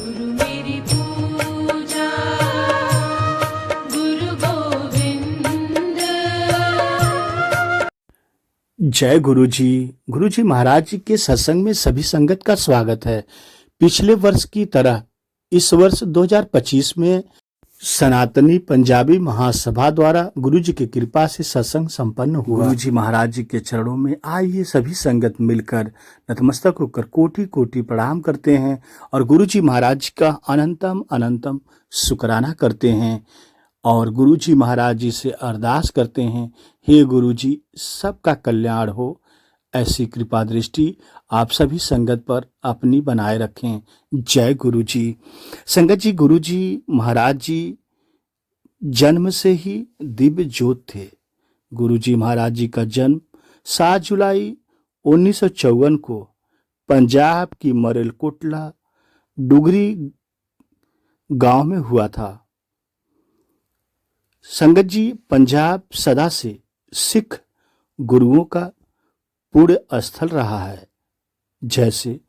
गुरु मेरी पूजा गुरु गोविंद। जय गुरु जी महाराज जी के सत्संग में सभी संगत का स्वागत है। पिछले वर्ष की तरह इस वर्ष 2025 में सनातनी पंजाबी महासभा द्वारा गुरु जी की कृपा से सत्संग संपन्न हुआ। गुरु जी महाराज जी के चरणों में आइए सभी संगत मिलकर नतमस्तक होकर कोटि कोटि प्रणाम करते हैं और गुरु जी महाराज का अनंतम अनंतम शुक्राना करते हैं और गुरु जी महाराज जी से अरदास करते हैं, हे गुरु जी सबका कल्याण हो, ऐसी कृपा दृष्टि आप सभी संगत पर अपनी बनाए रखें। जय गुरु जी। संगत जी, गुरु जी महाराज जी जन्म से ही दिव्य ज्योत थे। गुरु जी महाराज जी का जन्म 7 जुलाई 1954 को पंजाब की मरेलकोटला डुगरी गांव में हुआ था। संगत जी, पंजाब सदा से सिख गुरुओं का पुण्य स्थल रहा है। जैसे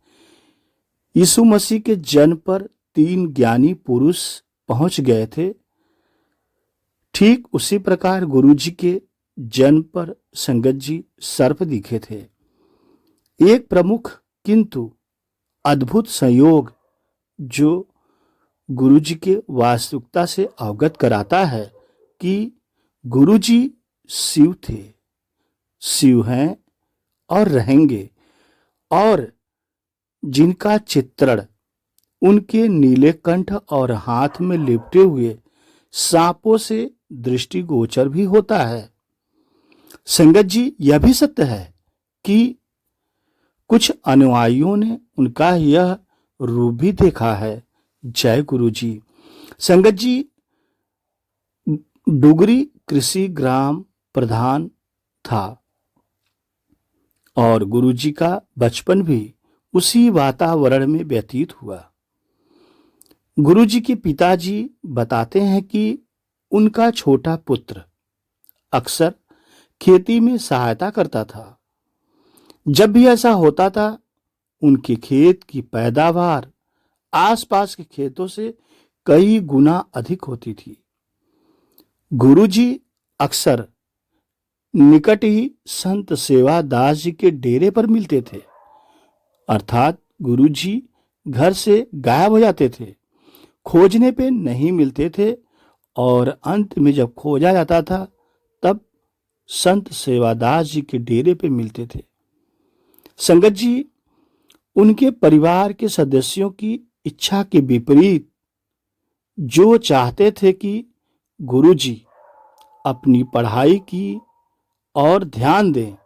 यीशु मसीह के जन्म पर 3 ज्ञानी पुरुष पहुंच गए थे, ठीक उसी प्रकार गुरु जी के जन्म पर संगत जी सर्प दिखे थे। एक प्रमुख किंतु अद्भुत संयोग जो गुरु जी के वास्तविकता से अवगत कराता है कि गुरु जी शिव थे, शिव हैं और रहेंगे, और जिनका चित्रण उनके नीले कंठ और हाथ में लिपटे हुए सांपों से दृष्टिगोचर भी होता है। संगत जी, यह भी सत्य है कि कुछ अनुयायियों ने उनका यह रूप भी देखा है। जय गुरु जी। संगत जी, डुगरी कृषि ग्राम प्रधान था और गुरु जी का बचपन भी उसी वातावरण में व्यतीत हुआ। गुरु जी के पिताजी बताते हैं कि उनका छोटा पुत्र अक्सर खेती में सहायता करता था। जब भी ऐसा होता था, उनके खेत की पैदावार आसपास के खेतों से कई गुना अधिक होती थी। गुरु जी अक्सर निकट ही संत सेवादास जी के डेरे पर मिलते थे, अर्थात गुरु जी घर से गायब हो जाते थे, खोजने पे नहीं मिलते थे और अंत में जब खोजा जाता था तब संत सेवादास जी के डेरे पे मिलते थे। संगत जी, उनके परिवार के सदस्यों की इच्छा के विपरीत जो चाहते थे कि गुरु जी अपनी पढ़ाई की और ध्यान दें,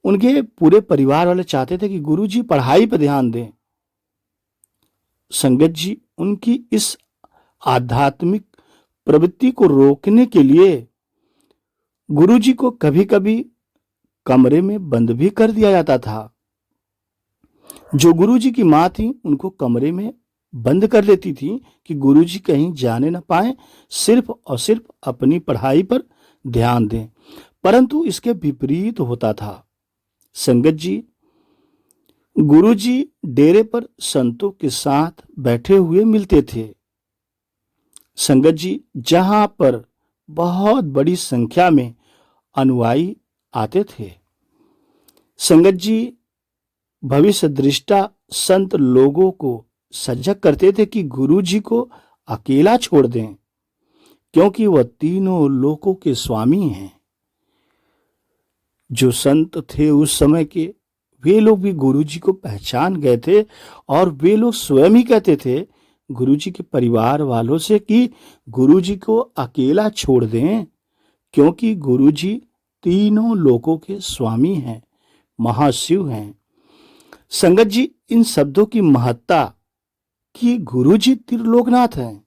उनके पूरे परिवार वाले चाहते थे कि गुरु जी पढ़ाई पर ध्यान दें। संगत जी, उनकी इस आध्यात्मिक प्रवृत्ति को रोकने के लिए गुरु जी को कभी कभी कमरे में बंद भी कर दिया जाता था। जो गुरु जी की माँ थी उनको कमरे में बंद कर लेती थी कि गुरु जी कहीं जाने न पाए, सिर्फ और सिर्फ अपनी पढ़ाई पर ध्यान दें। परंतु इसके विपरीत होता था। संगत जी, गुरु जी डेरे पर संतों के साथ बैठे हुए मिलते थे। संगत जी, जहां पर बहुत बड़ी संख्या में अनुयायी आते थे। संगत जी, भविष्य दृष्टा संत लोगों को सजग करते थे कि गुरु जी को अकेला छोड़ दें, क्योंकि वह तीनों लोकों के स्वामी हैं। जो संत थे उस समय के, वे लोग भी गुरु जी को पहचान गए थे और वे लोग स्वयं ही कहते थे गुरु जी के परिवार वालों से कि गुरु जी को अकेला छोड़ दें, क्योंकि गुरु जी तीनों लोकों के स्वामी हैं, महाशिव हैं। संगत जी, इन शब्दों की महत्ता कि गुरु जी त्रिलोकनाथ हैं।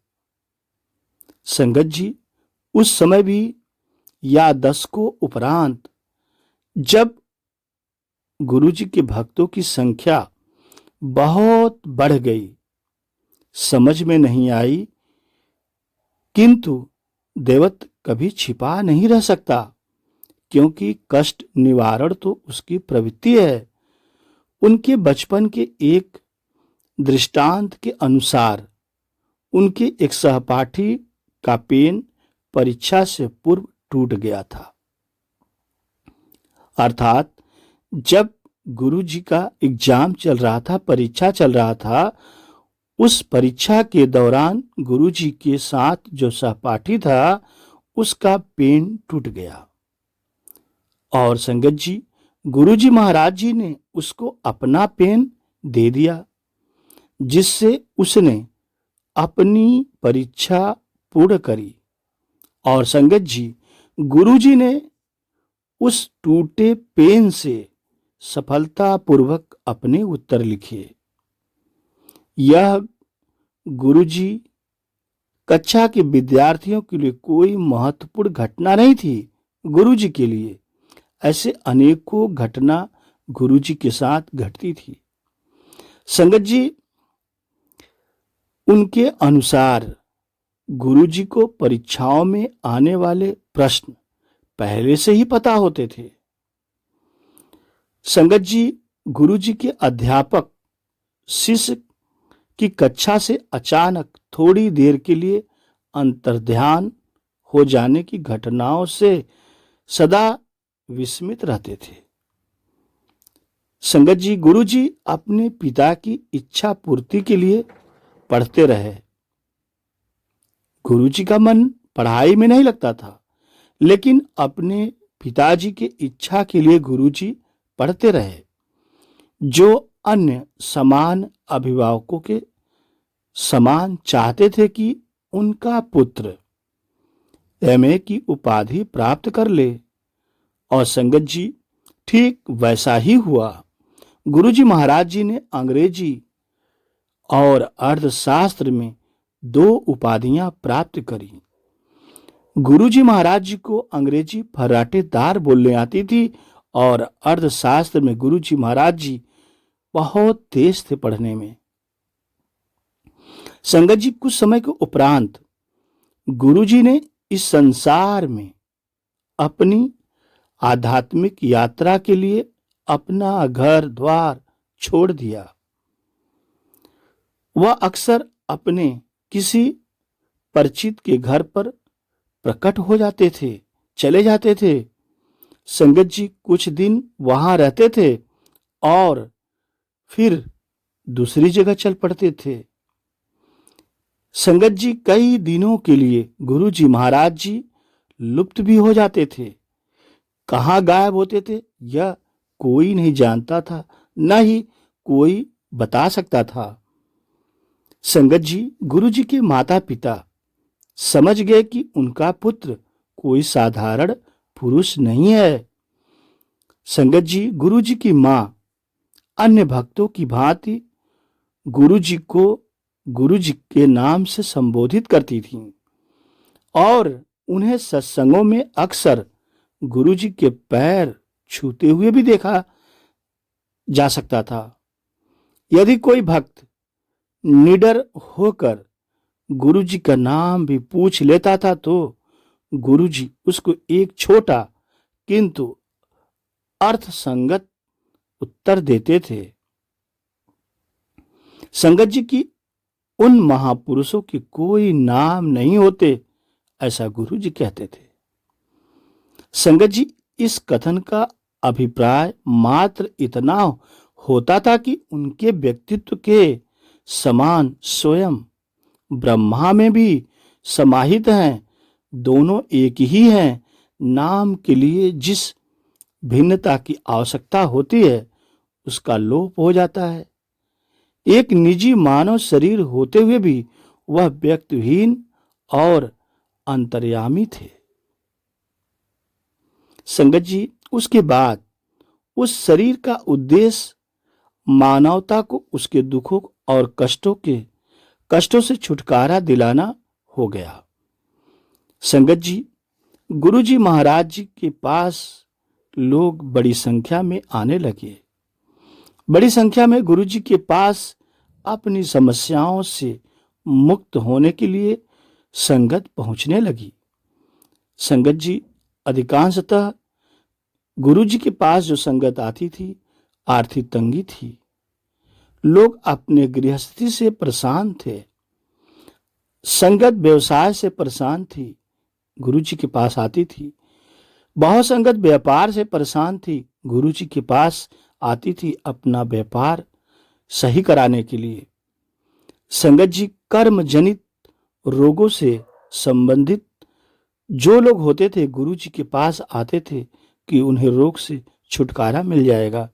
संगत जी, उस समय भी या दशकों उपरांत जब गुरु जी के भक्तों की संख्या बहुत बढ़ गई, समझ में नहीं आई, किंतु देवत्व कभी छिपा नहीं रह सकता, क्योंकि कष्ट निवारण तो उसकी प्रवृत्ति है। उनके बचपन के एक दृष्टांत के अनुसार उनके एक सहपाठी का पेन परीक्षा से पूर्व टूट गया था। अर्थात जब गुरुजी का एग्जाम चल रहा था, परीक्षा चल रहा था, उस परीक्षा के दौरान गुरुजी के साथ जो सहपाठी था उसका पेन टूट गया और संगत जी, गुरुजी महाराज जी ने उसको अपना पेन दे दिया, जिससे उसने अपनी परीक्षा पूर्ण करी। और संगत जी, गुरुजी ने उस टूटे पेन से सफलतापूर्वक अपने उत्तर लिखे। यह गुरुजी कक्षा के विद्यार्थियों के लिए कोई महत्वपूर्ण घटना नहीं थी। गुरुजी के लिए ऐसे अनेकों घटना गुरुजी के साथ घटती थी। संगत जी, उनके अनुसार गुरुजी को परीक्षाओं में आने वाले प्रश्न पहले से ही पता होते थे। संगत जी, गुरुजी के अध्यापक शिष्य की कक्षा से अचानक थोड़ी देर के लिए अंतर्ध्यान हो जाने की घटनाओं से सदा विस्मित रहते थे। संगत जी, गुरुजी अपने पिता की इच्छा पूर्ति के लिए पढ़ते रहे। गुरुजी का मन पढ़ाई में नहीं लगता था, लेकिन अपने पिताजी की इच्छा के लिए गुरुजी पढ़ते रहे, जो अन्य समान अभिभावकों के समान चाहते थे कि उनका पुत्र एमए की उपाधि प्राप्त कर ले। और संगत जी, ठीक वैसा ही हुआ। गुरुजी महाराज जी ने अंग्रेजी और अर्थशास्त्र में 2 उपाधियां प्राप्त करी। गुरुजी महाराज जी को अंग्रेजी फर्राटेदार बोलने आती थी और अर्थशास्त्र में गुरुजी महाराज जी बहुत तेज थे पढ़ने में। संगत जी, कुछ समय के उपरांत गुरुजी ने इस संसार में अपनी आध्यात्मिक यात्रा के लिए अपना घर द्वार छोड़ दिया। वह अक्सर अपने किसी परिचित के घर पर प्रकट हो जाते थे, चले जाते थे। संगत जी, कुछ दिन वहां रहते थे और फिर दूसरी जगह चल पड़ते थे। संगत जी, कई दिनों के लिए गुरुजी महाराज जी लुप्त भी हो जाते थे। कहाँ गायब होते थे यह कोई नहीं जानता था, न ही कोई बता सकता था। संगत जी, गुरुजी के माता पिता समझ गए कि उनका पुत्र कोई साधारण पुरुष नहीं है। संगत जी, गुरुजी की मां अन्य भक्तों की भांति गुरुजी को गुरुजी के नाम से संबोधित करती थीं और उन्हें सत्संगों में अक्सर गुरुजी के पैर छूते हुए भी देखा जा सकता था। यदि कोई भक्त निडर होकर गुरुजी का नाम भी पूछ लेता था तो गुरुजी उसको एक छोटा किंतु अर्थसंगत उत्तर देते थे। संगत जी की उन महापुरुषों के कोई नाम नहीं होते, ऐसा गुरुजी कहते थे। संगत जी, इस कथन का अभिप्राय मात्र इतना होता था कि उनके व्यक्तित्व के समान स्वयं ब्रह्मा में भी समाहित हैं, दोनों एक ही हैं। नाम के लिए जिस भिन्नता की आवश्यकता होती है उसका लोप हो जाता है। एक निजी मानव शरीर होते हुए भी वह व्यक्तिहीन और अंतर्यामी थे। संगत जी, उसके बाद उस शरीर का उद्देश्य मानवता को उसके दुखों और कष्टों से छुटकारा दिलाना हो गया। संगत जी, गुरुजी महाराज जी के पास लोग बड़ी संख्या में आने लगे। बड़ी संख्या में गुरुजी के पास अपनी समस्याओं से मुक्त होने के लिए संगत पहुंचने लगी। संगत जी, अधिकांशतः गुरुजी के पास जो संगत आती थी आर्थिक तंगी थी। लोग अपने गृहस्थी से परेशान थे, संगत व्यवसाय से परेशान थी, गुरु जी के पास आती थी। बहुत संगत व्यापार से परेशान थी, गुरु जी के पास आती थी अपना व्यापार सही कराने के लिए। संगत जी कर्म जनित रोगों से संबंधित जो लोग होते थे, गुरु जी के पास आते थे कि उन्हें रोग से छुटकारा मिल जाएगा।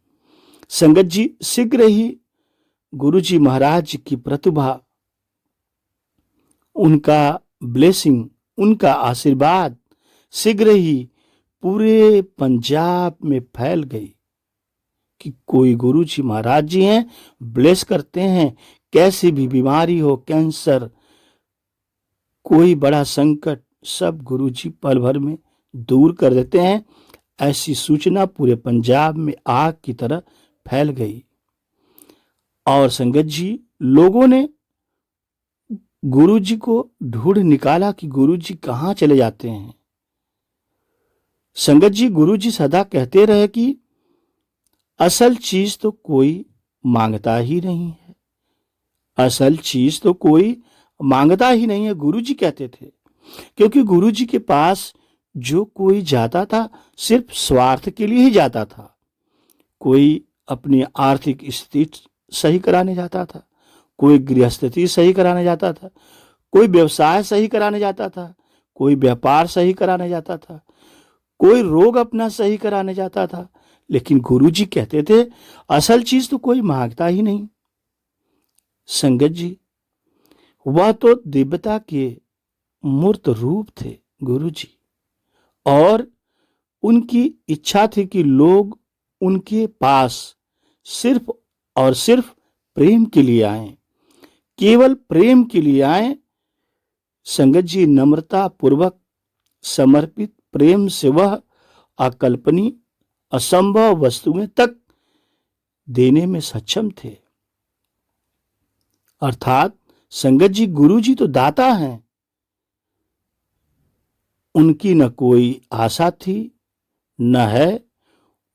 संगत जी शीघ्र ही गुरु जी महाराज की प्रतिभा, उनका ब्लेसिंग, उनका आशीर्वाद शीघ्र ही पूरे पंजाब में फैल गई कि कोई गुरु जी महाराज जी हैं, ब्लेस करते हैं, कैसी भी बीमारी हो, कैंसर, कोई बड़ा संकट, सब गुरु जी पल भर में दूर कर देते हैं। ऐसी सूचना पूरे पंजाब में आग की तरह फैल गई और संगत जी, लोगों ने गुरु जी को ढूंढ निकाला कि गुरु जी कहाँ चले जाते हैं। संगत जी, गुरु जी सदा कहते रहे कि असल चीज तो कोई मांगता ही नहीं है, असल चीज तो कोई मांगता ही नहीं है, गुरु जी कहते थे। क्योंकि गुरु जी के पास जो कोई जाता था सिर्फ स्वार्थ के लिए ही जाता था। कोई अपनी आर्थिक स्थिति सही कराने जाता था, कोई गृहस्थी सही कराने जाता था, कोई व्यवसाय सही कराने जाता था, कोई व्यापार सही कराने जाता था, कोई रोग अपना सही कराने जाता था। लेकिन गुरु जी कहते थे असल चीज तो कोई मांगता ही नहीं। संगत जी, वह तो दिव्यता के मूर्त रूप थे गुरु जी, और उनकी इच्छा थी कि लोग उनके पास सिर्फ और सिर्फ प्रेम के लिए आएं, केवल प्रेम के लिए आएं। संगत जी, नम्रता पूर्वक समर्पित प्रेम से वह अकल्पनीय, असंभव वस्तुएं तक देने में सक्षम थे। अर्थात संगत जी, गुरु जी तो दाता हैं, उनकी न कोई आशा थी न है,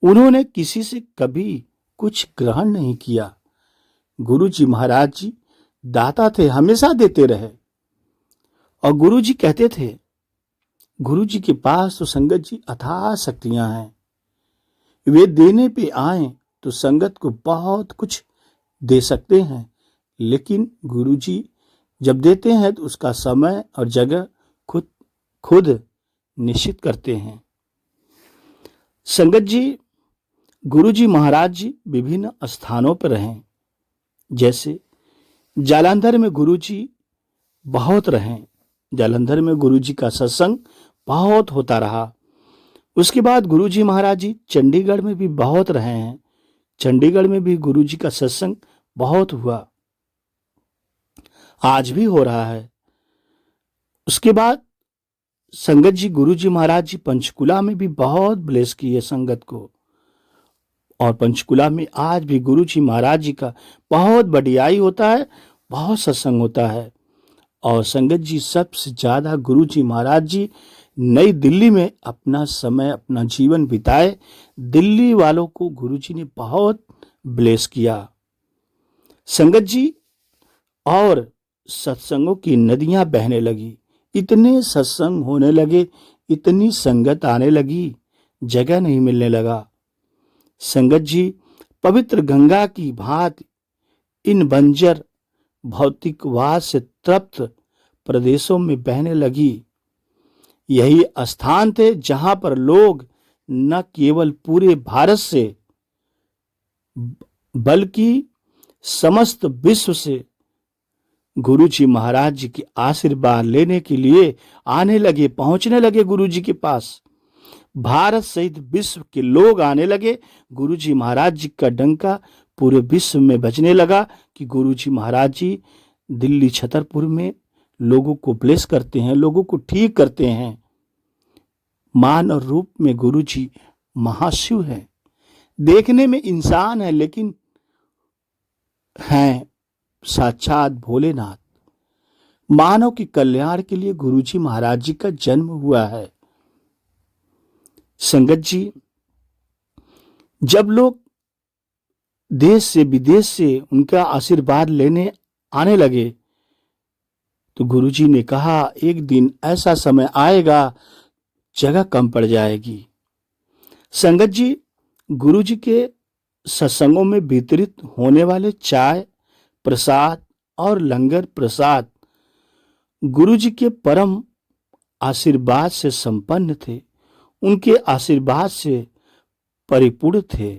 उन्होंने किसी से कभी कुछ ग्रहण नहीं किया। गुरु जी महाराज जी दाता थे, हमेशा देते रहे। और गुरु जी कहते थे, गुरु जी के पास तो संगत जी अथाह शक्तियां हैं, वे देने पे आए तो संगत को बहुत कुछ दे सकते हैं, लेकिन गुरु जी जब देते हैं तो उसका समय और जगह खुद निश्चित करते हैं। संगत जी, गुरु जी महाराज जी विभिन्न स्थानों पर रहे, जैसे जालंधर में गुरु जी बहुत रहे, जालंधर में गुरु जी का सत्संग बहुत होता रहा। उसके बाद गुरु जी महाराज जी चंडीगढ़ में भी बहुत रहे हैं, चंडीगढ़ में भी गुरु जी का सत्संग बहुत हुआ, आज भी हो रहा है। उसके बाद संगत जी, गुरु जी महाराज जी पंचकुला में भी बहुत ब्लेस किए संगत को, और पंचकुला में आज भी गुरु जी महाराज जी का बहुत बढ़ियाई होता है, बहुत सत्संग होता है। और संगत जी, सबसे ज्यादा गुरु जी महाराज जी नई दिल्ली में अपना समय, अपना जीवन बिताए। दिल्ली वालों को गुरु जी ने बहुत ब्लेस किया। संगत जी, और सत्संगों की नदियां बहने लगी, इतने सत्संग होने लगे, इतनी संगत आने लगी, जगह नहीं मिलने लगा। संगत जी, पवित्र गंगा की भांति इन बंजर भौतिकवाद से तृप्त प्रदेशों में बहने लगी। यही स्थान थे जहां पर लोग न केवल पूरे भारत से बल्कि समस्त विश्व से गुरु जी महाराज जी के आशीर्वाद लेने के लिए आने लगे, पहुंचने लगे गुरु जी के पास। भारत सहित विश्व के लोग आने लगे। गुरु जी महाराज जी का डंका पूरे विश्व में बजने लगा कि गुरु जी महाराज जी दिल्ली छतरपुर में लोगों को ब्लेस करते हैं, लोगों को ठीक करते हैं। मान और रूप में गुरु जी महाशिव है, देखने में इंसान है लेकिन हैं साक्षात भोलेनाथ। मानव के कल्याण के लिए गुरु जी महाराज जी का जन्म हुआ है। संगत जी, जब लोग देश से विदेश से उनका आशीर्वाद लेने आने लगे। तो गुरुजी ने कहा, एक दिन ऐसा समय आएगा जगह कम पड़ जाएगी। संगत जी, गुरुजी के सत्संगों में वितरित होने वाले चाय प्रसाद और लंगर प्रसाद गुरुजी के परम आशीर्वाद से संपन्न थे, उनके आशीर्वाद से परिपूर्ण थे।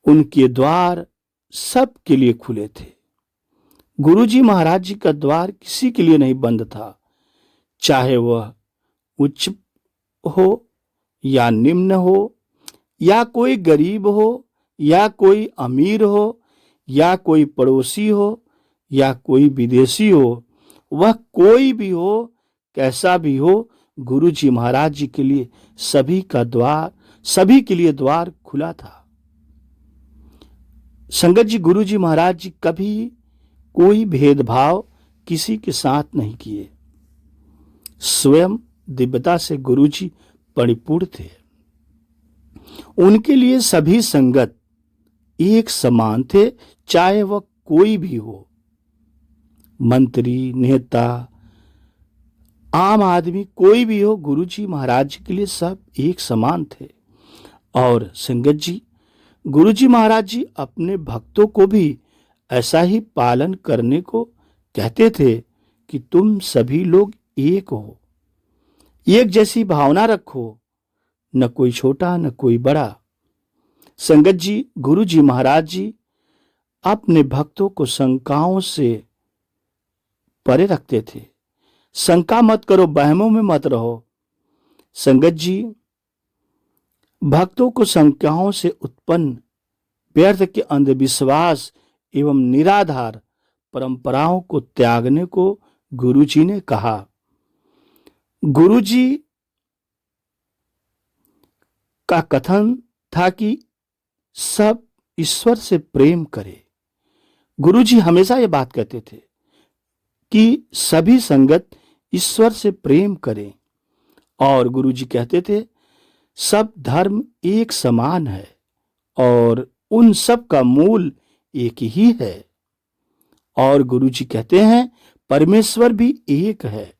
उनके द्वार सबके लिए खुले थे। गुरुजी महाराज जी का द्वार किसी के लिए नहीं बंद था, चाहे वह उच्च हो या निम्न हो, या कोई गरीब हो या कोई अमीर हो, या कोई पड़ोसी हो या कोई विदेशी हो, वह कोई भी हो, कैसा भी हो, गुरुजी महाराज जी के लिए सभी के लिए द्वार खुला था। संगत जी, गुरुजी महाराज जी कभी कोई भेदभाव किसी के साथ नहीं किए। स्वयं दिव्यता से गुरुजी परिपूर्ण थे। उनके लिए सभी संगत एक समान थे, चाहे वह कोई भी हो, मंत्री, नेता, आम आदमी, कोई भी हो, गुरुजी महाराज जी के लिए सब एक समान थे। और संगत जी, गुरुजी महाराज जी अपने भक्तों को भी ऐसा ही पालन करने को कहते थे कि तुम सभी लोग एक हो, एक जैसी भावना रखो, न कोई छोटा न कोई बड़ा। संगत जी, गुरुजी महाराज जी अपने भक्तों को शंकाओं से परे रखते थे। शंका मत करो, वहमों में मत रहो। संगत जी, भक्तों को शंकाओं से उत्पन्न व्यर्थ के अंधविश्वास एवं निराधार परंपराओं को त्यागने को गुरुजी ने कहा। गुरुजी का कथन था कि सब ईश्वर से प्रेम करें। गुरुजी हमेशा ये बात कहते थे कि सभी संगत ईश्वर से प्रेम करें। और गुरुजी कहते थे सब धर्म एक समान है और उन सब का मूल एक ही है। और गुरुजी कहते हैं परमेश्वर भी एक है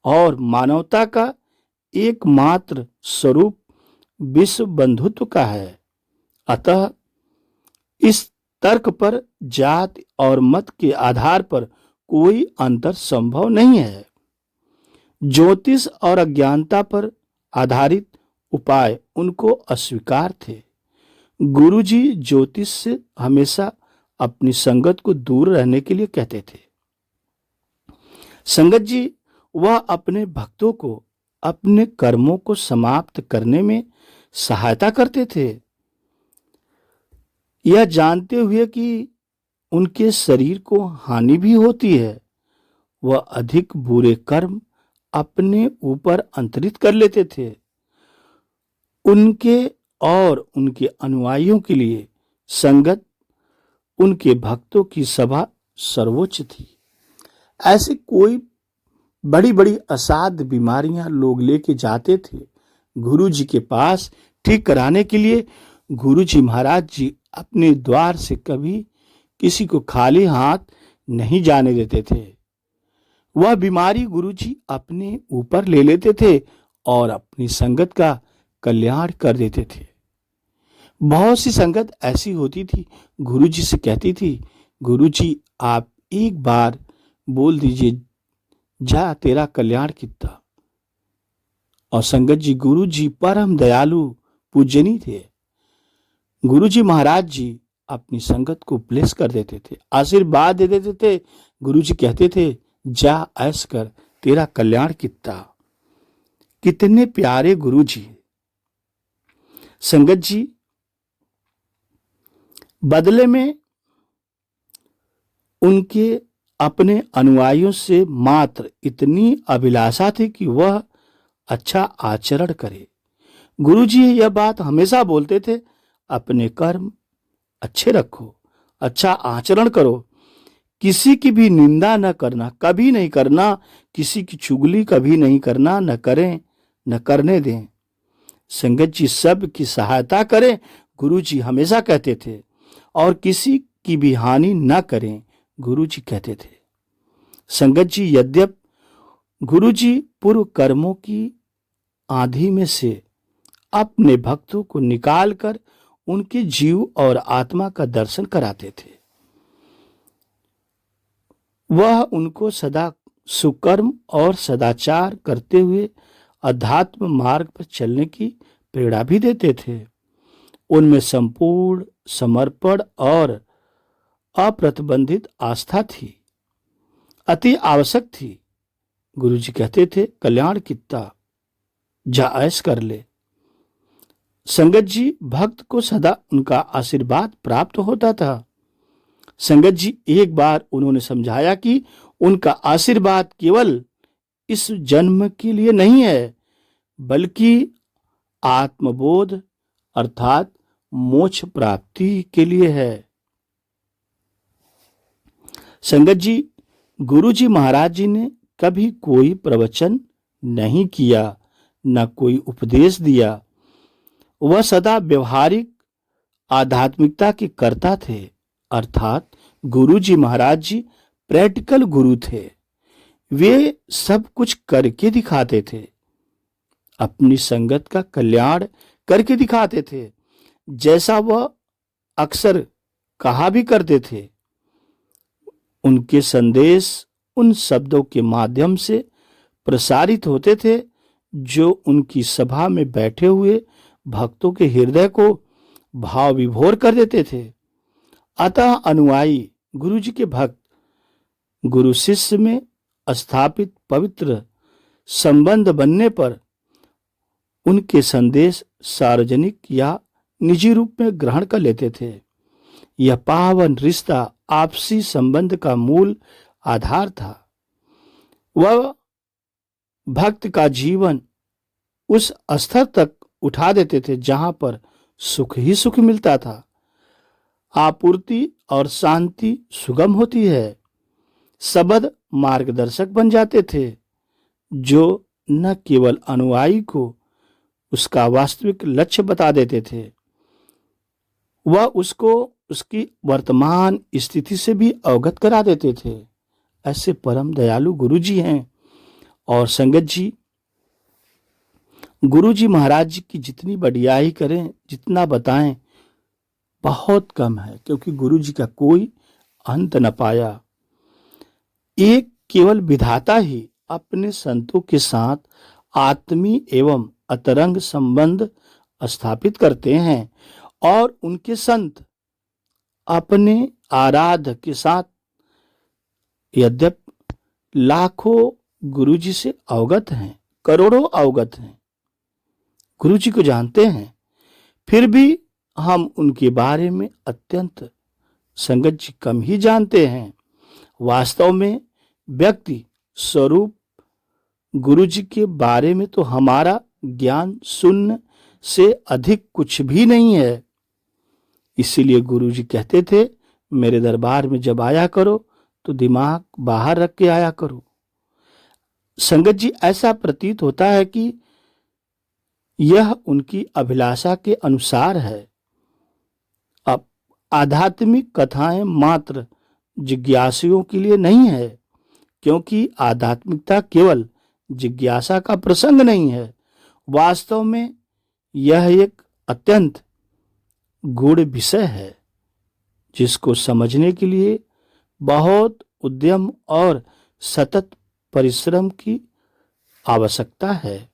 और मानवता का एकमात्र स्वरूप विश्व बंधुत्व का है। अतः इस तर्क पर जाति और मत के आधार पर कोई अंतर संभव नहीं है। ज्योतिष और अज्ञानता पर आधारित उपाय उनको अस्वीकार थे। गुरुजी ज्योतिष से हमेशा अपनी संगत को दूर रहने के लिए कहते थे। संगत जी, वह अपने भक्तों को अपने कर्मों को समाप्त करने में सहायता करते थे, यह जानते हुए कि उनके शरीर को हानि भी होती है। वह अधिक बुरे कर्म अपने ऊपर अंतरित कर लेते थे। उनके और उनके अनुयायियों के लिए संगत उनके भक्तों की सभा सर्वोच्च थी। ऐसी कोई बड़ी बड़ी असाध्य बीमारियां लोग लेके जाते थे गुरु जी के पास ठीक कराने के लिए। गुरु जी महाराज जी अपने द्वार से कभी किसी को खाली हाथ नहीं जाने देते थे। वह बीमारी गुरु जी अपने ऊपर ले लेते थे और अपनी संगत का कल्याण कर देते थे। बहुत सी संगत ऐसी होती थी, गुरु जी से कहती थी, गुरु जी आप एक बार बोल दीजिए, जा तेरा कल्याण कितना। और संगत जी, गुरु जी परम दयालु पूजनीय थे। गुरु जी महाराज जी अपनी संगत को ब्लेस कर देते थे, आशीर्वाद दे देते थे। गुरु जी कहते थे, जा ऐश कर, तेरा कल्याण कितना। कितने प्यारे गुरु जी। संगत जी, बदले में उनके अपने अनुयायियों से मात्र इतनी अभिलाषा थी कि वह अच्छा आचरण करे। गुरु जी यह बात हमेशा बोलते थे, अपने कर्म अच्छे रखो, अच्छा आचरण करो, किसी की भी निंदा न करना, कभी नहीं करना, किसी की चुगली कभी नहीं करना, न करें न करने दें। संगत जी, सब की सहायता करें, गुरु जी हमेशा कहते थे। और किसी की भी हानि न करें, गुरुजी कहते थे। संगत जी, यद्यप गुरुजी पूर्व कर्मों की आंधी में से अपने भक्तों को निकालकर उनके जीव और आत्मा का दर्शन कराते थे, वह उनको सदा सुकर्म और सदाचार करते हुए अध्यात्म मार्ग पर चलने की प्रेरणा भी देते थे। उनमें संपूर्ण समर्पण और अप्रतिबंधित आस्था थी, अति आवश्यक थी। गुरुजी कहते थे, कल्याण कितना जा ऐश कर ले। संगत जी, भक्त को सदा उनका आशीर्वाद प्राप्त होता था। संगत जी, एक बार उन्होंने समझाया कि उनका आशीर्वाद केवल इस जन्म के लिए नहीं है, बल्कि आत्मबोध अर्थात मोक्ष प्राप्ति के लिए है। संगत जी, गुरु जी महाराज जी ने कभी कोई प्रवचन नहीं किया, न कोई उपदेश दिया। वह सदा व्यवहारिक आध्यात्मिकता के कर्ता थे, अर्थात गुरु जी महाराज जी प्रैक्टिकल गुरु थे। वे सब कुछ करके दिखाते थे, अपनी संगत का कल्याण करके दिखाते थे, जैसा वह अक्सर कहा भी करते थे। उनके संदेश उन शब्दों के माध्यम से प्रसारित होते थे जो उनकी सभा में बैठे हुए भक्तों के हृदय को भाव विभोर कर देते थे। अतः अनुयायी गुरु जी के भक्त गुरु शिष्य में स्थापित पवित्र संबंध बनने पर उनके संदेश सार्वजनिक या निजी रूप में ग्रहण कर लेते थे। यह पावन रिश्ता आपसी संबंध का मूल आधार था। वह भक्त का जीवन उस स्तर तक उठा देते थे जहां पर सुख ही सुख मिलता था, आपूर्ति और शांति सुगम होती है। शब्द मार्गदर्शक बन जाते थे जो न केवल अनुयायी को उसका वास्तविक लक्ष्य बता देते थे, वह उसको उसकी वर्तमान स्थिति से भी अवगत करा देते थे। ऐसे परम दयालु गुरु जी हैं। और संगत जी, गुरु जी महाराज जी की जितनी बढ़ियाई करें, जितना बताएं, बहुत कम है, क्योंकि गुरु जी का कोई अंत न पाया। एक केवल विधाता ही अपने संतों के साथ आत्मी एवं अतरंग संबंध स्थापित करते हैं और उनके संत अपने आराध्य के साथ यद्यप लाखों गुरुजी से अवगत हैं, करोड़ों अवगत हैं, गुरुजी को जानते हैं, फिर भी हम उनके बारे में अत्यंत संगत जी कम ही जानते हैं। वास्तव में व्यक्ति स्वरूप गुरुजी के बारे में तो हमारा ज्ञान शून्य से अधिक कुछ भी नहीं है। इसीलिए गुरुजी कहते थे, मेरे दरबार में जब आया करो तो दिमाग बाहर रख के आया करो। संगत जी, ऐसा प्रतीत होता है कि यह उनकी अभिलाषा के अनुसार है। अब आध्यात्मिक कथाएं मात्र जिज्ञासुओं के लिए नहीं है, क्योंकि आध्यात्मिकता केवल जिज्ञासा का प्रसंग नहीं है। वास्तव में यह एक अत्यंत गूढ़ विषय है जिसको समझने के लिए बहुत उद्यम और सतत परिश्रम की आवश्यकता है।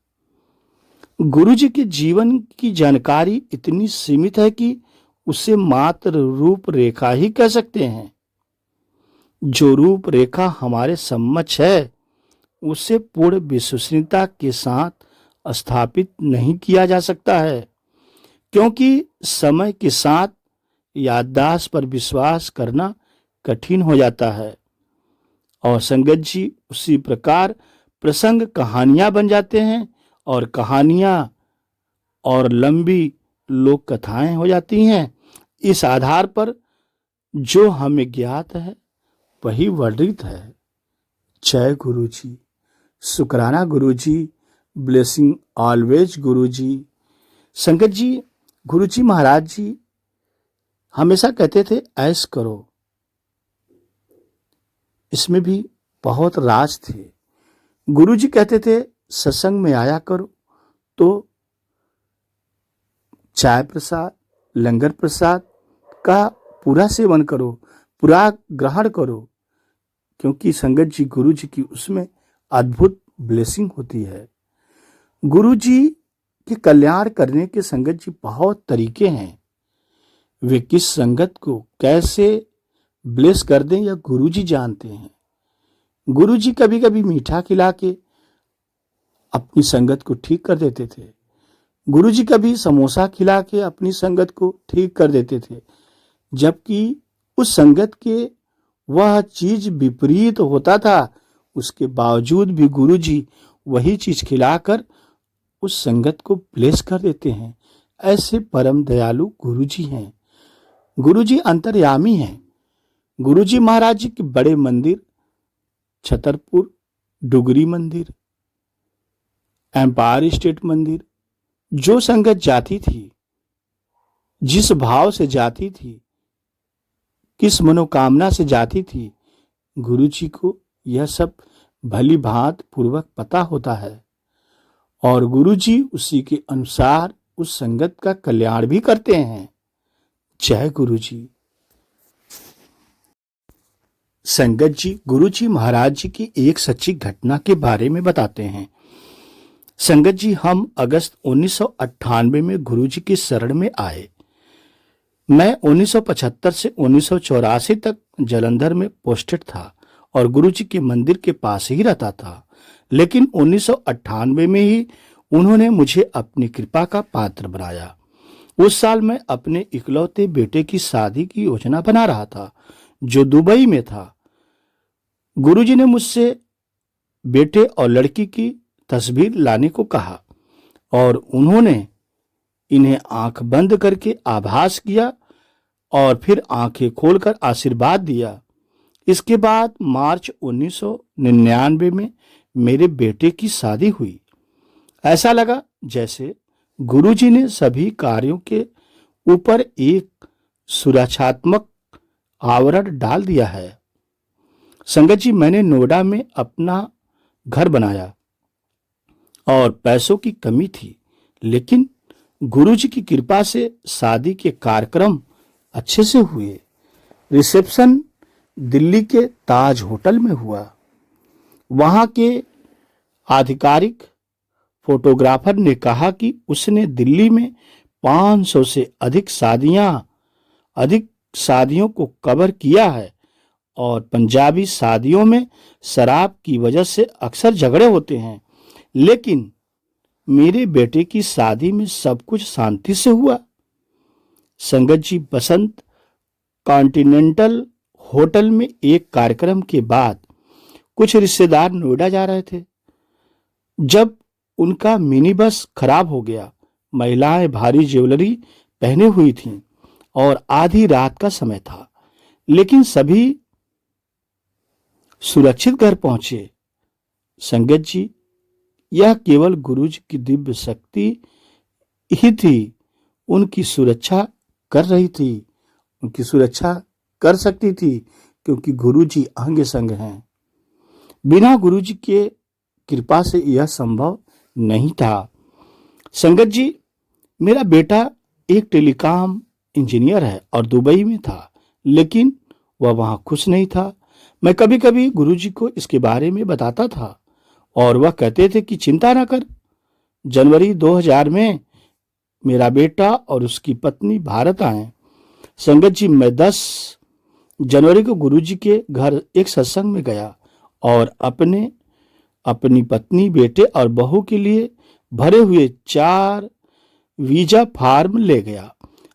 गुरुजी के जीवन की जानकारी इतनी सीमित है कि उसे मात्र रूपरेखा ही कह सकते हैं। जो रूपरेखा हमारे सम्मुख है उसे पूर्ण विश्वसनीयता के साथ स्थापित नहीं किया जा सकता है, क्योंकि समय के साथ याददाश्त पर विश्वास करना कठिन हो जाता है। और संगत जी, उसी प्रकार प्रसंग कहानियां बन जाते हैं और कहानियां और लंबी लोक कथाएं हो जाती हैं। इस आधार पर जो हमें ज्ञात है वही वर्णित है। जय गुरु जी, शुक्राना गुरु जी, ब्लेसिंग ऑलवेज गुरु जी। संगत जी, गुरु जी महाराज जी हमेशा कहते थे ऐश करो। इसमें भी बहुत राज थे। गुरुजी कहते थे सत्संग में आया करो तो चाय प्रसाद, लंगर प्रसाद का पूरा सेवन करो, पूरा ग्रहण करो, क्योंकि संगत जी गुरु जी की उसमें अद्भुत ब्लेसिंग होती है। गुरु जी के कल्याण करने के संगत जी बहुत तरीके हैं। वे किस संगत को कैसे ब्लेस कर दें यह गुरु जी जानते हैं। गुरु जी कभी कभी मीठा खिला के अपनी संगत को ठीक कर देते थे। गुरु जी कभी समोसा खिला के अपनी संगत को ठीक कर देते थे, जबकि उस संगत के वह चीज विपरीत होता था, उसके बावजूद भी गुरु जी वही चीज खिलाकर उस संगत को ब्लेस कर देते हैं। ऐसे परम दयालु गुरु जी हैं। गुरु जी अंतर्यामी हैं। गुरु जी महाराज जी के बड़े मंदिर छतरपुर डुगरी मंदिर, एम्पायर स्टेट मंदिर, जो संगत जाती थी, जिस भाव से जाती थी, किस मनोकामना से जाती थी, गुरु जी को यह सब भली भांत पूर्वक पता होता है और गुरु जी उसी के अनुसार उस संगत का कल्याण भी करते हैं। जय गुरु जी। संगत जी गुरु जी महाराज जी की एक सच्ची घटना के बारे में बताते हैं। संगत जी, हम अगस्त 1998 में गुरु जी की शरण में आए। मैं 1975 से 1984 तक जालंधर में पोस्टेड था और गुरु जी के मंदिर के पास ही रहता था, लेकिन 1998 में ही उन्होंने मुझे अपनी कृपा का पात्र बनाया। उस साल मैं अपने इकलौते बेटे की शादी की योजना बना रहा था, जो दुबई में था। गुरुजी ने मुझसे बेटे और लड़की की तस्वीर लाने को कहा और उन्होंने इन्हें आंख बंद करके आभास किया और फिर आंखें खोलकर आशीर्वाद दिया। इसके बाद मार्च 1999 में मेरे बेटे की शादी हुई। ऐसा लगा जैसे गुरुजी ने सभी कार्यों के ऊपर एक सुरक्षात्मक आवरण डाल दिया है। संगत जी, मैंने नोएडा में अपना घर बनाया और पैसों की कमी थी, लेकिन गुरुजी की कृपा से शादी के कार्यक्रम अच्छे से हुए। रिसेप्शन दिल्ली के ताज होटल में हुआ। वहां के आधिकारिक फोटोग्राफर ने कहा कि उसने दिल्ली में 500 से अधिक शादियों को कवर किया है और पंजाबी शादियों में शराब की वजह से अक्सर झगड़े होते हैं, लेकिन मेरे बेटे की शादी में सब कुछ शांति से हुआ। संगत जी, बसंत कॉन्टिनेंटल होटल में एक कार्यक्रम के बाद कुछ रिश्तेदार नोएडा जा रहे थे। जब उनका मिनी बस खराब हो गया, महिलाएं भारी ज्वेलरी पहने हुई थीं और आधी रात का समय था, लेकिन सभी सुरक्षित घर पहुंचे। संगत जी, यह केवल गुरु जी की दिव्य शक्ति ही थी। उनकी सुरक्षा कर रही थी, उनकी सुरक्षा कर सकती थी, क्योंकि गुरु जी अंग संग हैं। बिना गुरु जी के कृपा से यह संभव नहीं था। संगत जी, मेरा बेटा एक टेलीकॉम इंजीनियर है और दुबई में था, लेकिन वह वहां खुश नहीं था। मैं कभी कभी गुरु जी को इसके बारे में बताता था और वह कहते थे कि चिंता न कर। जनवरी 2000 में मेरा बेटा और उसकी पत्नी भारत आए। संगत जी, मैं 10 जनवरी को गुरु जी के घर एक सत्संग में गया और अपनी पत्नी, बेटे और बहू के लिए भरे हुए 4 वीजा फॉर्म ले गया।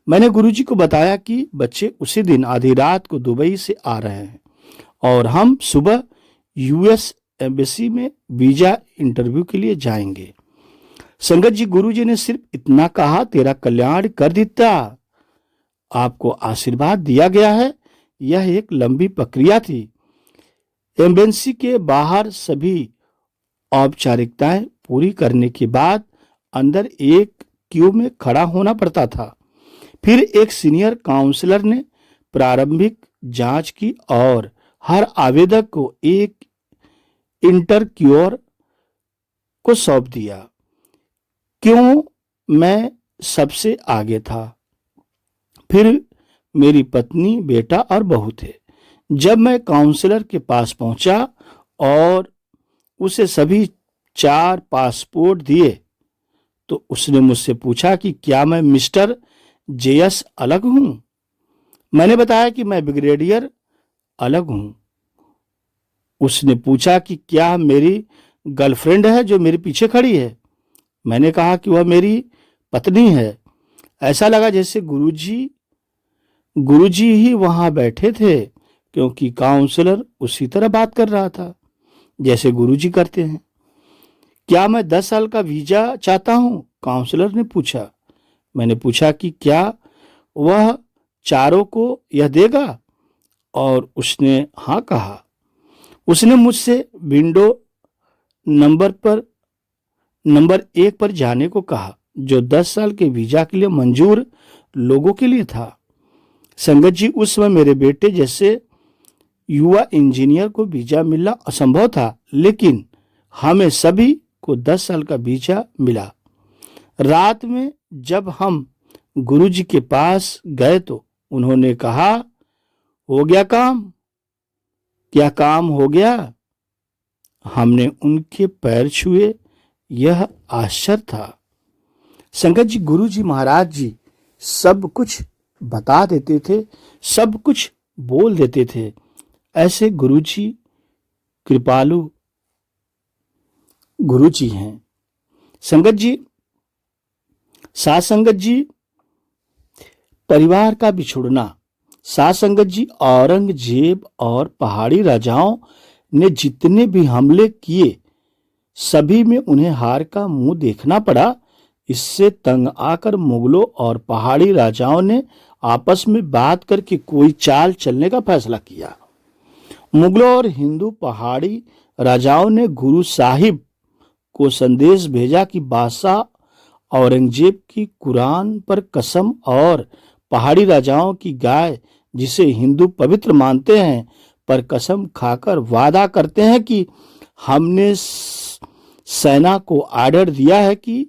मैंने गुरुजी को बताया कि बच्चे उसी दिन आधी रात को दुबई से आ रहे हैं और हम सुबह यूएस एम्बेसी में वीजा इंटरव्यू के लिए जाएंगे। संगत जी, गुरुजी ने सिर्फ इतना कहा, तेरा कल्याण कर देता, आपको आशीर्वाद दिया गया है। यह एक लंबी प्रक्रिया थी। एम्बेसी के बाहर सभी औपचारिकताएं पूरी करने के बाद अंदर एक क्यू में खड़ा होना पड़ता था। फिर एक सीनियर काउंसलर ने प्रारंभिक जांच की और हर आवेदक को एक इंटरक्यूर को सौंप दिया। क्यों मैं सबसे आगे था। फिर मेरी पत्नी, बेटा और बहू थे। जब मैं काउंसलर के पास पहुंचा और उसे सभी 4 पासपोर्ट दिए तो उसने मुझसे पूछा कि क्या मैं मिस्टर जेएस अलग हूं। मैंने बताया कि मैं ब्रिगेडियर अलग हूं। उसने पूछा कि क्या मेरी गर्लफ्रेंड है जो मेरे पीछे खड़ी है। मैंने कहा कि वह मेरी पत्नी है। ऐसा लगा जैसे गुरुजी ही वहां बैठे थे, क्योंकि काउंसलर उसी तरह बात कर रहा था जैसे गुरुजी करते हैं। क्या मैं 10 साल का वीजा चाहता हूं, काउंसलर ने पूछा। मैंने पूछा कि क्या वह चारों को यह देगा, और उसने हाँ कहा। उसने मुझसे विंडो नंबर 1 पर जाने को कहा, जो 10 साल के वीजा के लिए मंजूर लोगों के लिए था। संगत जी, उस समय मेरे बेटे जैसे युवा इंजीनियर को वीजा मिलना असंभव था, लेकिन हमें सभी को 10 साल का वीजा मिला। रात में जब हम गुरुजी के पास गए तो उन्होंने कहा, हो गया काम। क्या काम हो गया? हमने उनके पैर छुए। यह आश्चर्य था। संगत जी, गुरुजी महाराज जी सब कुछ बता देते थे, सब कुछ बोल देते थे। ऐसे गुरुजी कृपालु गुरुजी हैं। संगत जी, साथ संगत जी, परिवार का बिछुड़ना। साथ संगत जी, औरंगजेब और पहाड़ी राजाओं ने जितने भी हमले किए, सभी में उन्हें हार का मुंह देखना पड़ा। इससे तंग आकर मुगलों और पहाड़ी राजाओं ने आपस में बात करके कोई चाल चलने का फैसला किया। मुगलों और हिंदू पहाड़ी राजाओं ने गुरु साहिब को संदेश भेजा कि बादशाह औरंगजेब की कुरान पर कसम और पहाड़ी राजाओं की गाय, जिसे हिंदू पवित्र मानते हैं, पर कसम खाकर वादा करते हैं कि हमने सेना को आर्डर दिया है कि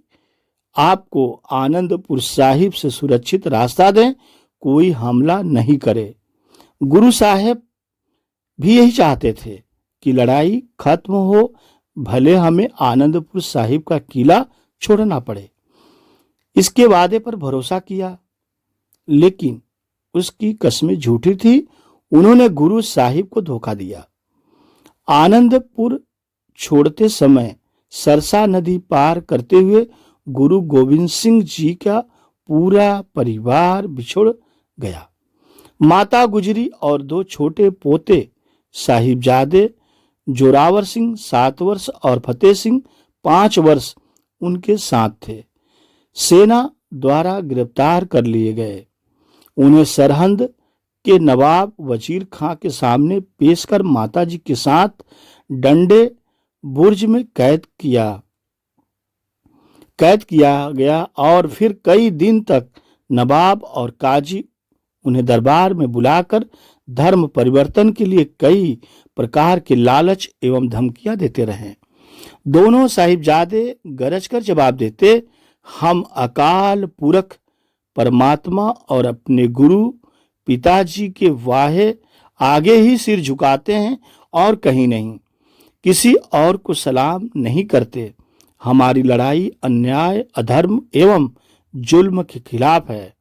आपको आनंदपुर साहिब से सुरक्षित रास्ता दें, कोई हमला नहीं करे। गुरु साहिब भी यही चाहते थे कि लड़ाई खत्म हो, भले हमें आनंदपुर साहिब का किला छोड़ना पड़े। इसके वादे पर भरोसा किया, लेकिन उसकी कस्में झूठी थी। उन्होंने गुरु साहिब को धोखा दिया। आनंदपुर छोड़ते समय सरसा नदी पार करते हुए गुरु गोविंद सिंह जी का पूरा परिवार बिछुड़ गया। माता गुजरी और 2 छोटे पोते साहिबजादे जोरावर सिंह 7 वर्ष और फतेह सिंह 5 वर्ष उनके साथ थे। सेना द्वारा गिरफ्तार कर लिए गए। उन्हें सरहंद के नवाब वजीर खां के सामने पेश कर माताजी के साथ डंडे बुर्ज में कैद किया गया और फिर कई दिन तक नवाब और काजी उन्हें दरबार में बुलाकर धर्म परिवर्तन के लिए कई प्रकार के लालच एवं धमकियां देते रहे। दोनों साहिबजादे गरज कर जवाब देते, हम अकाल पुरख परमात्मा और अपने गुरु पिताजी के वाहे आगे ही सिर झुकाते हैं और कहीं नहीं। किसी और को सलाम नहीं करते। हमारी लड़ाई अन्याय, अधर्म एवं जुल्म के खिलाफ है।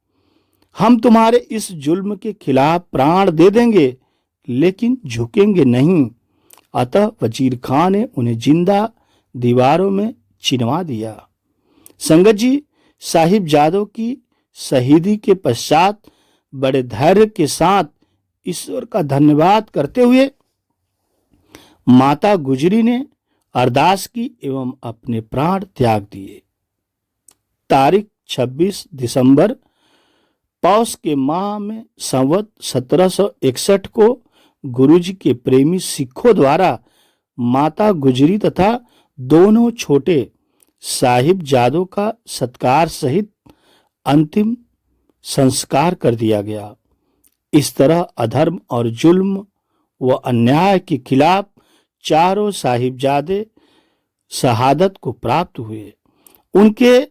हम तुम्हारे इस जुल्म के खिलाफ प्राण दे देंगे, लेकिन झुकेंगे नहीं। अतः वजीर खान ने उन्हें जिंदा दीवारों में चिनवा दिया। संगत जी, साहिबजादों की शहीदी के पश्चात बड़े धैर्य के साथ ईश्वर का धन्यवाद करते हुए माता गुजरी ने अरदास की एवं अपने प्राण त्याग दिए। तारीख 26 दिसंबर पौष के माह में संवत 1761 को गुरुजी के प्रेमी सिखों द्वारा माता गुजरी तथा दोनों छोटे साहिबजादों का सत्कार सहित अंतिम संस्कार कर दिया गया। इस तरह अधर्म और जुल्म व अन्याय के खिलाफ चारों साहिबजादे शहादत को प्राप्त हुए। उनके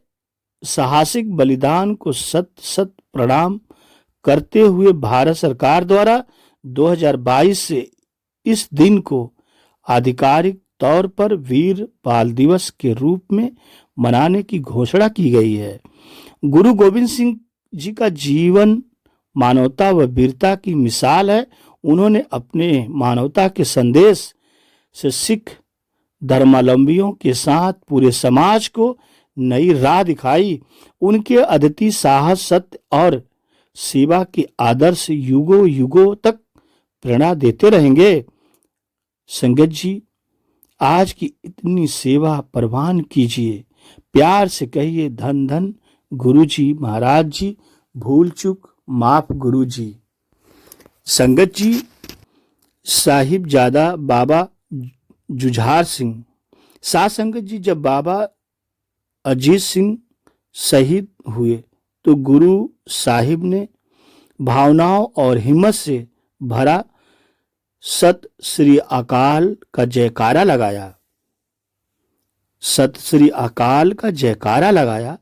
साहसिक बलिदान को सत सत प्रणाम करते हुए भारत सरकार द्वारा 2022 से इस दिन को आधिकारिक तौर पर वीर बाल दिवस के रूप में मनाने की घोषणा की गई है। गुरु गोविंद सिंह जी का जीवन मानवता व वीरता की मिसाल है। उन्होंने अपने मानवता के संदेश से सिख धर्मावलंबियों के साथ पूरे समाज को नई राह दिखाई। उनके अद्वितीय साहस, सत्य और सेवा के आदर्श युगों युगों तक प्रेरणा देते रहेंगे। संगत जी, आज की इतनी सेवा परवान कीजिए, प्यार से कहिए धन धन गुरु जी महाराज जी, भूल चूक माफ गुरु जी। संगत जी, साहिबजादा बाबा जुझार सिंह। साथ संगत जी, जब बाबा अजीत सिंह शहीद हुए तो गुरु साहिब ने भावनाओं और हिम्मत से भरा सत श्री अकाल का जयकारा लगाया। सत श्री अकाल का जयकारा लगाया।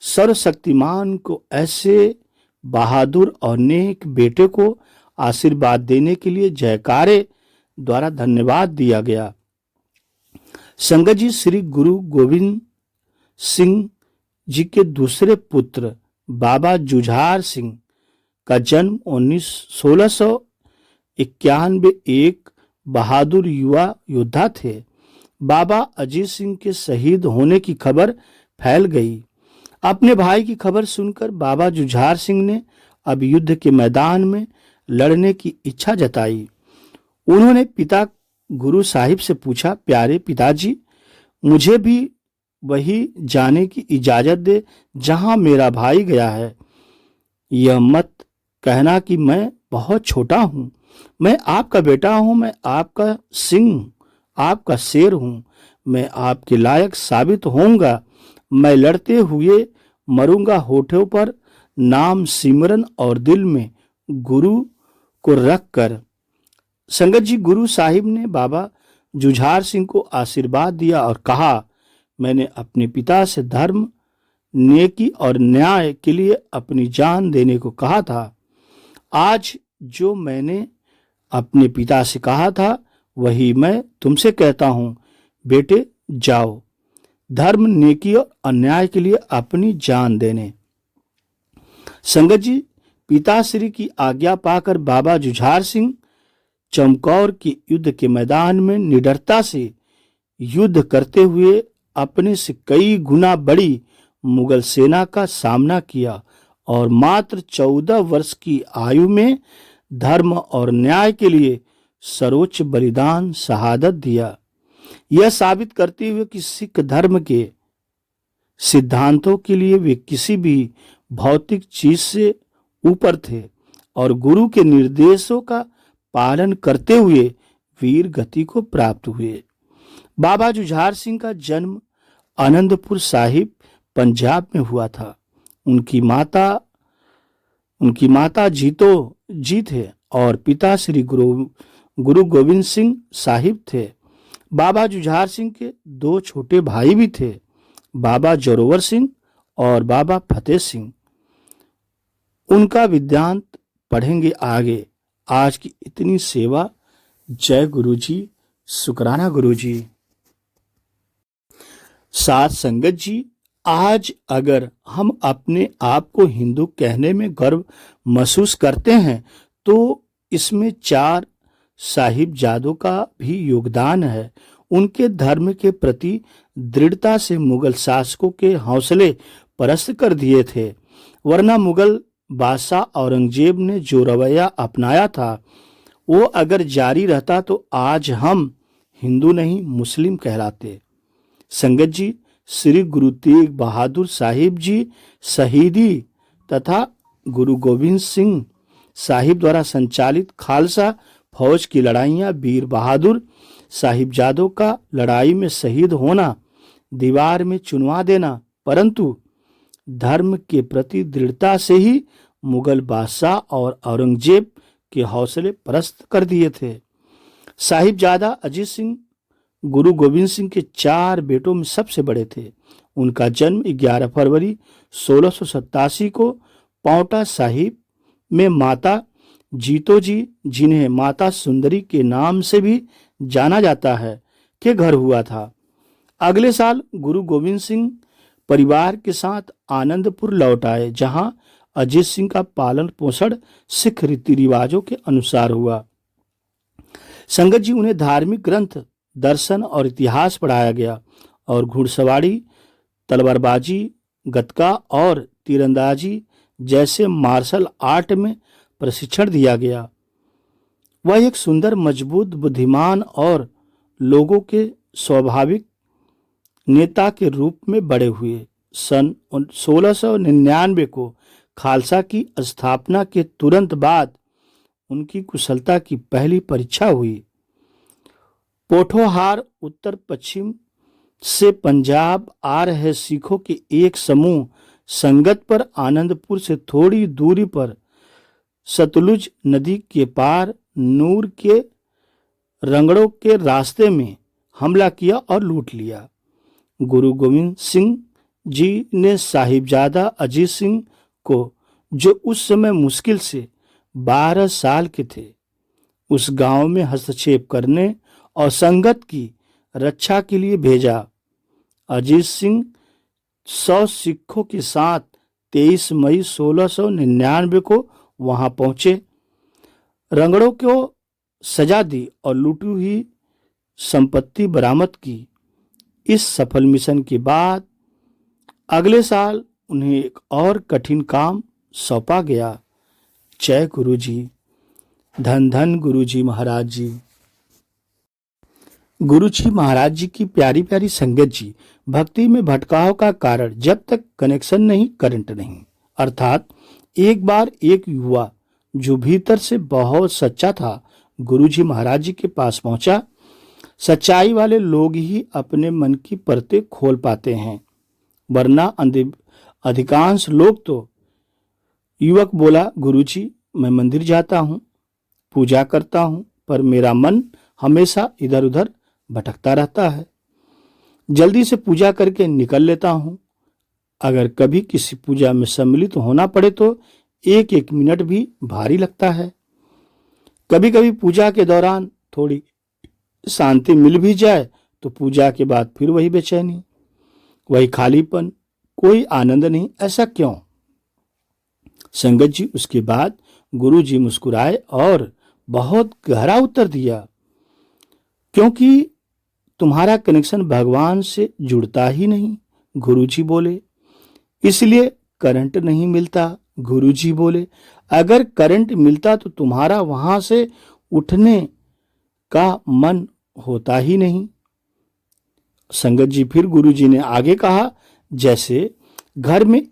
सर्वशक्तिमान को ऐसे बहादुर और नेक बेटे को आशीर्वाद देने के लिए जयकारे द्वारा धन्यवाद दिया गया। संगत जी, श्री गुरु गोविंद सिंह जी के दूसरे पुत्र बाबा जुझार सिंह का जन्म 1691 एक बहादुर युवा योद्धा थे। बाबा अजीत सिंह के शहीद होने की खबर फैल गई। अपने भाई की खबर सुनकर बाबा जुझार सिंह ने अब युद्ध के मैदान में लड़ने की इच्छा जताई। उन्होंने पिता गुरु साहिब से पूछा, प्यारे पिताजी, मुझे भी वही जाने की इजाजत दे जहां मेरा भाई गया है। यह मत कहना कि मैं बहुत छोटा हूं। मैं आपका बेटा हूं, मैं आपका सिंह, आपका शेर हूं। मैं आपके लायक साबित होऊंगा। मैं लड़ते हुए मरूंगा, होठों पर नाम सिमरन और दिल में गुरु को रख कर। संगत जी, गुरु साहिब ने बाबा जुझार सिंह को आशीर्वाद दिया और कहा, मैंने अपने पिता से धर्म, नेकी और न्याय के लिए अपनी जान देने को कहा था। आज जो मैंने अपने पिता से कहा था वही मैं तुमसे कहता हूं। बेटे, जाओ धर्म, नेकी और अन्याय के लिए अपनी जान देने। संगत जी, पिताश्री की आज्ञा पाकर बाबा जुझार सिंह चमकौर के युद्ध के मैदान में निडरता से युद्ध करते हुए अपने से कई गुना बड़ी मुगल सेना का सामना किया और मात्र 14 वर्ष की आयु में धर्म और न्याय के लिए सर्वोच्च बलिदान शहादत दिया। यह साबित करते हुए कि सिख धर्म के सिद्धांतों के लिए वे किसी भी भौतिक चीज से ऊपर थे और गुरु के निर्देशों का पालन करते हुए वीर गति को प्राप्त हुए। बाबा जुझार सिंह का जन्म आनंदपुर साहिब पंजाब में हुआ था। उनकी माता जीतो जी थे और पिता श्री गुरु गोविंद सिंह साहिब थे। बाबा जुझार सिंह के 2 छोटे भाई भी थे, बाबा जोरावर सिंह और बाबा फतेह सिंह। उनका विद्यांत पढ़ेंगे आगे। आज की इतनी सेवा। जय गुरु जी, शुक्राना गुरु जी। साथ संगत जी, आज अगर हम अपने आप को हिंदू कहने में गर्व महसूस करते हैं तो इसमें 4 साहिबजादों का भी योगदान है। उनके धर्म के प्रति दृढ़ता से मुगल शासकों के हौसले पस्त कर दिए थे, वरना मुगल बादशाह औरंगजेब ने जो रवैया अपनाया था वो अगर जारी रहता तो आज हम हिंदू नहीं मुस्लिम कहलाते। संगत जी, श्री गुरु तेग बहादुर साहिब जी शहीदी तथा गुरु गोविंद सिंह साहिब द्वारा संचालित खालसा फौज की लड़ाइयां, वीर बहादुर साहिबजादों का लड़ाई में शहीद होना, दीवार में चुनवा देना, परंतु धर्म के प्रति दृढ़ता से ही मुगल बादशाह और औरंगजेब के हौसले परस्त कर दिए थे। साहिबजादा अजीत सिंह गुरु गोविंद सिंह के 4 बेटों में सबसे बड़े थे। उनका जन्म 11 फरवरी 1687 को पांवटा साहिब में माता जीतो जी, जिन्हें माता सुंदरी के नाम से भी जाना जाता है, के घर हुआ था। अगले साल गुरु गोविंद सिंह परिवार के साथ आनंदपुर लौट आए, जहां अजीत सिंह का पालन पोषण सिख रीति रिवाजों के अनुसार हुआ। संगत जी, उन्हें धार्मिक ग्रंथ, दर्शन और इतिहास पढ़ाया गया और घुड़सवारी, तलवारबाजी, गतका और तीरंदाजी जैसे मार्शल आर्ट में प्रशिक्षण दिया गया। वह एक सुंदर, मजबूत, बुद्धिमान और लोगों के स्वाभाविक नेता के रूप में बड़े हुए। सन 1699 को खालसा की स्थापना के तुरंत बाद उनकी कुशलता की पहली परीक्षा हुई। पोठोहार उत्तर पश्चिम से पंजाब आ रहे सिखों के एक समूह संगत पर आनंदपुर से थोड़ी दूरी पर सतलुज नदी के पार नूर के रंगड़ों के रास्ते में हमला किया और लूट लिया। गुरु गोविंद सिंह जी ने साहिबजादा अजीत सिंह को, जो उस समय मुश्किल से 12 साल के थे, उस गांव में हस्तक्षेप करने और संगत की रक्षा के लिए भेजा। अजीत सिंह 100 सिखों के साथ 23 मई 1699 को वहां पहुंचे, रंगड़ों को सजा दी और लूटी हुई संपत्ति बरामद की। इस सफल मिशन के बाद अगले साल उन्हें एक और कठिन काम सौंपा गया। जय गुरु जी, धन धन गुरु जी महाराज जी। गुरु जी महाराज जी की प्यारी प्यारी संगत जी, भक्ति में भटकाव का कारण जब तक कनेक्शन नहीं, करंट नहीं। अर्थात एक बार एक युवा जो भीतर से बहुत सच्चा था, गुरु जी महाराज जी के पास पहुंचा। सच्चाई वाले लोग ही अपने मन की परतें खोल पाते हैं, वरना अधिकांश लोग तो। युवक बोला, गुरु जी मैं मंदिर जाता हूँ, पूजा करता हूँ, पर मेरा मन हमेशा इधर उधर भटकता रहता है। जल्दी से पूजा करके निकल लेता हूँ। अगर कभी किसी पूजा में सम्मिलित होना पड़े तो एक एक मिनट भी भारी लगता है। कभी कभी पूजा के दौरान थोड़ी शांति मिल भी जाए तो पूजा के बाद फिर वही बेचैनी, वही खालीपन, कोई आनंद नहीं। ऐसा क्यों? संगत जी, उसके बाद गुरु जी मुस्कुराए और बहुत गहरा उत्तर दिया, क्योंकि तुम्हारा कनेक्शन भगवान से जुड़ता ही नहीं। गुरु जी बोले, इसलिए करंट नहीं मिलता। गुरु जी बोले, अगर करंट मिलता तो तुम्हारा वहां से उठने का मन होता ही नहीं। संगत जी, फिर गुरु जी ने आगे कहा, जैसे घर में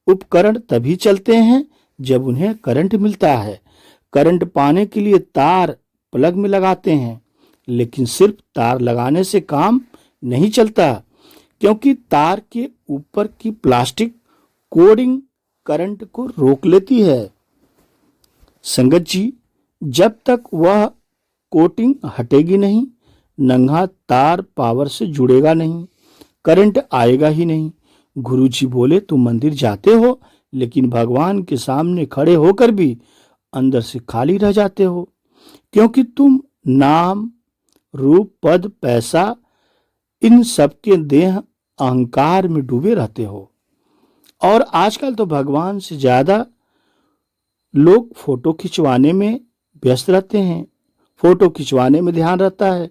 उपकरण तभी चलते हैं जब उन्हें करंट मिलता है। करंट पाने के लिए तार प्लग में लगाते हैं, लेकिन सिर्फ तार लगाने से काम नहीं चलता, क्योंकि तार के ऊपर की प्लास्टिक कोडिंग करंट को रोक लेती है। संगत जी, जब तक वह कोटिंग हटेगी नहीं, नंगा तार पावर से जुड़ेगा नहीं, करंट आएगा ही नहीं। गुरु जी बोले, तुम मंदिर जाते हो, लेकिन भगवान के सामने खड़े होकर भी अंदर से खाली रह जाते हो, क्योंकि तुम नाम, रूप, पद, पैसा, इन सबके देह अहंकार में डूबे रहते हो। और आजकल तो भगवान से ज्यादा लोग फोटो खिंचवाने में व्यस्त रहते हैं, फोटो खिंचवाने में ध्यान रहता है।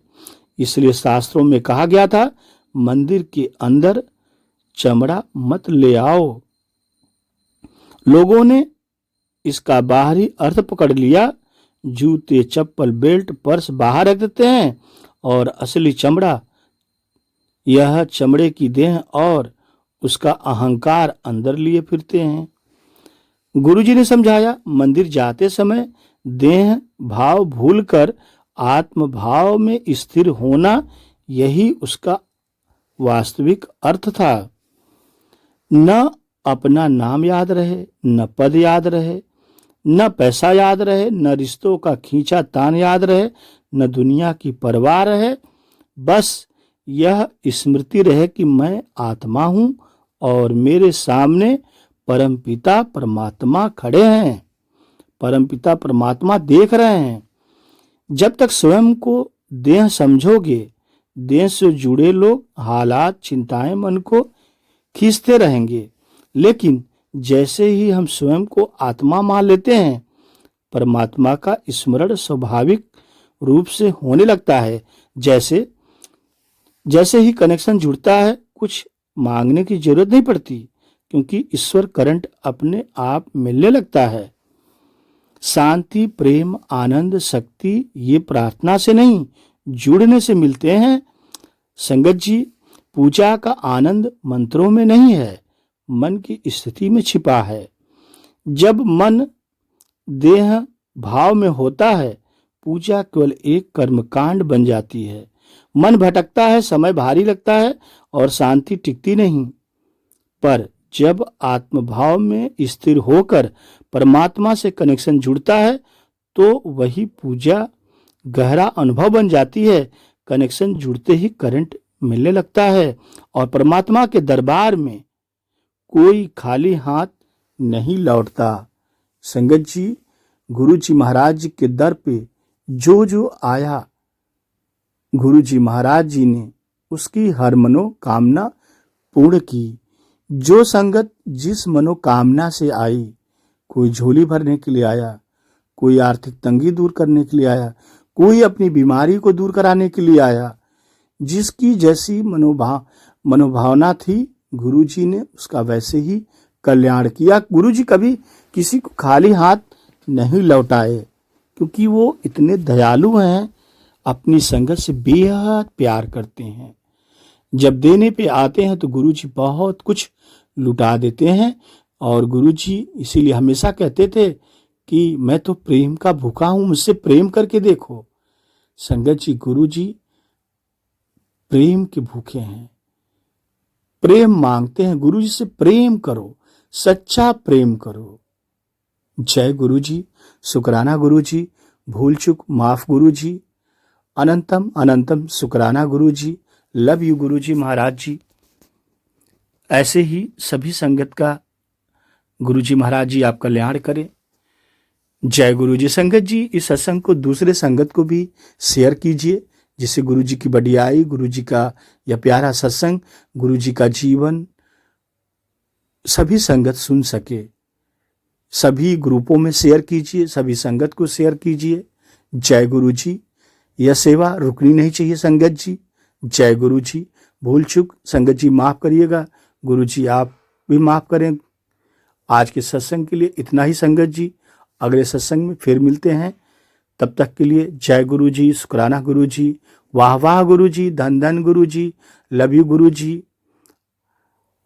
इसलिए शास्त्रों में कहा गया था, मंदिर के अंदर चमड़ा मत ले आओ। लोगों ने इसका बाहरी अर्थ पकड़ लिया। जूते, चप्पल, बेल्ट, पर्स बाहर रख देते हैं और असली चमड़ा, यह चमड़े की देह और उसका अहंकार अंदर लिए फिरते हैं। गुरुजी ने समझाया, मंदिर जाते समय देह भाव भूलकर आत्म भाव में स्थिर होना, यही उसका वास्तविक अर्थ था। न अपना नाम याद रहे, न पद याद रहे, न पैसा याद रहे, न रिश्तों का खींचा तान याद रहे, न दुनिया की परवाह रहे। बस यह स्मृति रहे कि मैं आत्मा हूं और मेरे सामने परमपिता परमात्मा खड़े हैं। परमपिता परमात्मा देख रहे हैं। जब तक स्वयं को देह समझोगे, देह से जुड़े लोग, हालात, चिंताएं मन को खींचते रहेंगे। लेकिन जैसे ही हम स्वयं को आत्मा मान लेते हैं, परमात्मा का स्मरण स्वाभाविक रूप से होने लगता है। जैसे ही कनेक्शन जुड़ता है, कुछ मांगने की जरूरत नहीं पड़ती, क्योंकि ईश्वर करंट अपने आप मिलने लगता है। शांति, प्रेम, आनंद, शक्ति ये प्रार्थना से नहीं, जुड़ने से मिलते हैं। संगत जी, पूजा का आनंद मंत्रों में नहीं है, मन की स्थिति में छिपा है। जब मन देह भाव में होता है, पूजा केवल एक कर्मकांड बन जाती है। मन भटकता है, समय भारी लगता है और शांति टिकती नहीं। पर जब आत्मभाव में स्थिर होकर परमात्मा से कनेक्शन जुड़ता है, तो वही पूजा गहरा अनुभव बन जाती है। कनेक्शन जुड़ते ही करंट मिलने लगता है और परमात्मा के दरबार में कोई खाली हाथ नहीं लौटता। संगत जी, गुरु जी महाराज जी के दर पे जो आया, गुरु जी महाराज जी ने उसकी हर मनोकामना पूर्ण की। जो संगत जिस मनोकामना से आई, कोई झोली भरने के लिए आया, कोई आर्थिक तंगी दूर करने के लिए आया, कोई अपनी बीमारी को दूर कराने के लिए आया, जिसकी जैसी मनोभावना थी, गुरुजी ने उसका वैसे ही कल्याण किया। गुरुजी कभी किसी को खाली हाथ नहीं लौटाए, क्योंकि वो इतने दयालु हैं, अपनी संगत से बेहद प्यार करते हैं। जब देने पे आते हैं तो गुरुजी बहुत कुछ लुटा देते हैं। और गुरुजी इसीलिए हमेशा कहते थे कि मैं तो प्रेम का भूखा हूं, मुझसे प्रेम करके देखो। संगत जी, गुरुजी प्रेम के भूखे हैं, प्रेम मांगते हैं। गुरुजी से प्रेम करो, सच्चा प्रेम करो। जय गुरुजी, शुक्राना गुरुजी, भूल चूक माफ गुरुजी, अनंतम अनंतम शुक्राना गुरुजी, लव यू गुरुजी महाराज जी। ऐसे ही सभी संगत का गुरुजी महाराज जी आप कल्याण करें। जय गुरुजी। संगत जी, इस सत्संग को दूसरे संगत को भी शेयर कीजिए, जिससे गुरुजी की बढ़ियाई, गुरुजी का यह प्यारा सत्संग, गुरुजी का जीवन सभी संगत सुन सके। सभी ग्रुपों में शेयर कीजिए, सभी संगत को शेयर कीजिए। जय गुरुजी। यह सेवा रुकनी नहीं चाहिए संगत जी। जय गुरुजी। भूल चूक संगत जी माफ करिएगा, गुरुजी आप भी माफ करें। आज के सत्संग के लिए इतना ही संगत जी। अगले सत्संग में फिर मिलते हैं, तब तक के लिए जय गुरुजी, शुक्राना गुरुजी, वाह वाह गुरुजी, धन धन गुरुजी, लव यू गुरुजी।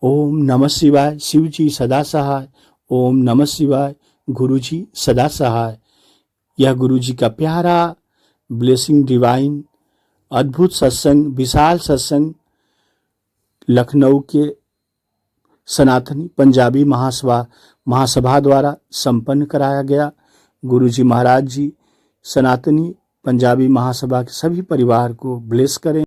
ओम नमः शिवाय। शिव जी सदा सहाय। ओम नमः शिवाय। गुरुजी सदा सहाय। यह गुरुजी का प्यारा ब्लेसिंग डिवाइन अद्भुत सत्संग, विशाल सत्संग लखनऊ के सनातनी पंजाबी महासभा द्वारा संपन्न कराया गया। गुरुजी महाराज जी सनातनी पंजाबी महासभा के सभी परिवार को ब्लेस करें।